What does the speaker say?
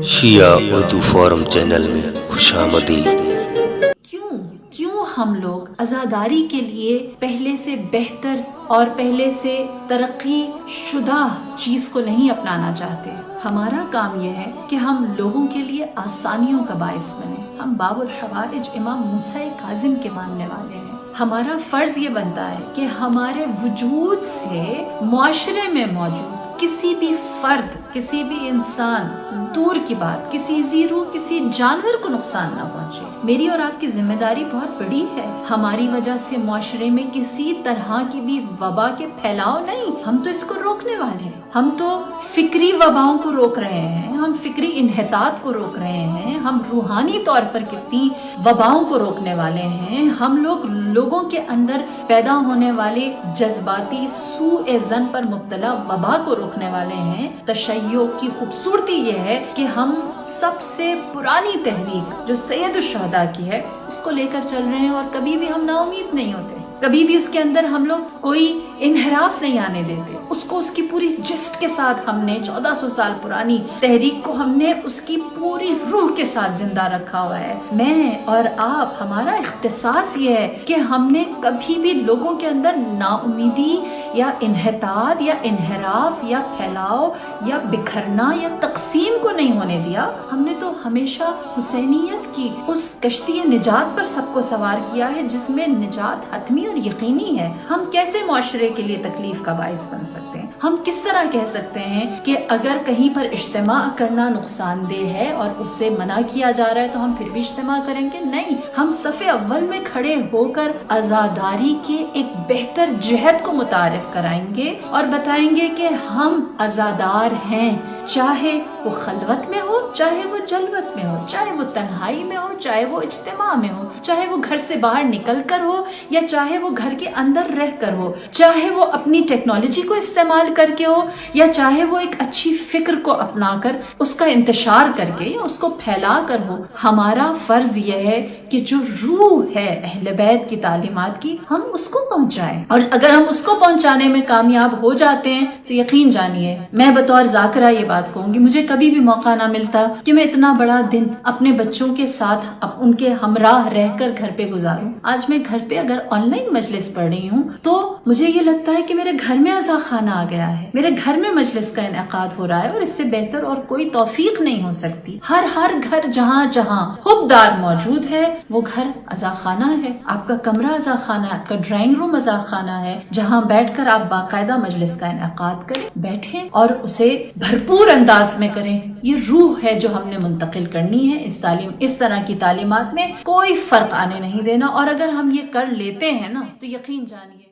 شیعہ Urdu forum channel میں خوش آمدید۔ کیوں ہم لوگ عزاداری کے لیے پہلے سے بہتر اور پہلے سے ترقی شدہ چیز کو نہیں اپنانا چاہتے؟ ہمارا کام یہ ہے کہ ہم لوگوں کے لیے آسانیوں کا باعث بنیں۔ ہم باب الحوائج امام موسیٰ کاظم کے ماننے والے ہیں۔ ہمارا فرض یہ بنتا ہے کہ ہمارے وجود سے معاشرے میں موجود کسی بھی فرد، کسی بھی انسان، دور کی بات کسی زیرو کسی جانور کو نقصان نہ پہنچے۔ میری اور آپ کی ذمہ داری بہت بڑی ہے۔ ہماری وجہ سے معاشرے میں کسی طرح کی بھی وبا کے پھیلاؤ نہیں، ہم تو اس کو روکنے والے ہیں۔ ہم تو فکری وباؤں کو روک رہے ہیں، ہم فکری انحطاط کو روک رہے ہیں، ہم روحانی طور پر کتنی وباؤں کو روکنے والے ہیں۔ ہم لوگوں کے اندر پیدا ہونے والی جذباتی سوء ظن پر مبتلا وبا کو روکنے والے ہیں۔ تشیع کی خوبصورتی یہ ہے کہ ہم سب سے پرانی تحریک جو سید الشہداء کی ہے اس کو لے کر چل رہے ہیں، اور کبھی بھی ہم نا امید نہیں ہوتے، کبھی بھی اس کے اندر ہم لوگ کوئی انحراف نہیں آنے دیتے۔ اس کی پوری جسٹ کے ساتھ ہم نے 1400 سال پرانی تحریک کو ہم نے اس کی پوری روح کے ساتھ زندہ رکھا ہوا ہے۔ میں اور آپ، ہمارا اختصاص یہ ہے کہ ہم نے کبھی بھی لوگوں کے اندر نا امیدی یا انحطاط یا انحراف یا پھیلاؤ یا بکھرنا یا تقسیم کو نہیں ہونے دیا۔ ہم نے تو ہمیشہ حسینیت کی اس کشتی نجات پر سب کو سوار کیا ہے جس میں نجات حتمی اور یقینی ہے۔ ہم کیسے معاشرے کے لیے تکلیف کا باعث بن سکتے ہیں؟ ہم کس طرح کہہ سکتے ہیں کہ اگر کہیں پر اجتماع کرنا نقصان دہ ہے اور اس سے منع کیا جا رہا ہے تو ہم پھر بھی اجتماع کریں گے؟ نہیں، ہم صف اول میں کھڑے ہو کر عزاداری کے ایک بہتر جہد کو متعارف کرائیں گے اور بتائیں گے کہ ہم عزادار ہیں، چاہے وہ خلوت میں ہو، چاہے وہ جلوت میں ہو، چاہے وہ تنہائی میں ہو، چاہے وہ اجتماع میں ہو، چاہے وہ گھر سے باہر نکل کر ہو یا چاہے وہ گھر کے اندر رہ کر ہو، چاہے وہ اپنی ٹیکنالوجی کو استعمال کر کے ہو یا چاہے وہ ایک اچھی فکر کو اپنا کر اس کا انتشار کر کے یا اس کو پھیلا کر ہو۔ ہمارا فرض یہ ہے کہ جو روح ہے اہل بیت کی تعلیمات کی، ہم اس کو پہنچائیں، اور اگر ہم اس کو پہنچانے میں کامیاب ہو جاتے ہیں تو یقین جانیے، میں بطور ذاکرہ یہ بات کہوں گی، مجھے کبھی بھی موقع نہ ملتا کہ میں اتنا بڑا دن اپنے بچوں کے ساتھ ان کے ہمراہ رہ کر گھر پہ گزاروں۔ آج میں گھر پہ اگر آن لائن مجلس پڑھ رہی ہوں تو مجھے یہ لگتا ہے کہ میرے گھر میں عزا خانہ آ گیا ہے، میرے گھر میں مجلس کا انعقاد ہو رہا ہے، اور اس سے بہتر اور کوئی توفیق نہیں ہو سکتی۔ ہر گھر جہاں حبدار موجود ہے وہ گھر عزا خانہ ہے۔ آپ کا کمرہ عزا خانہ ہے، آپ کا ڈرائنگ روم عزا خانہ ہے، جہاں بیٹھ کر آپ باقاعدہ مجلس کا انعقاد کریں، بیٹھیں اور اسے بھرپور انداز میں کریں۔ یہ روح ہے جو ہم نے منتقل کرنی ہے۔ اس طرح کی تعلیمات میں کوئی فرق آنے نہیں دینا، اور اگر ہم یہ کر لیتے ہیں نا تو یقین جانیے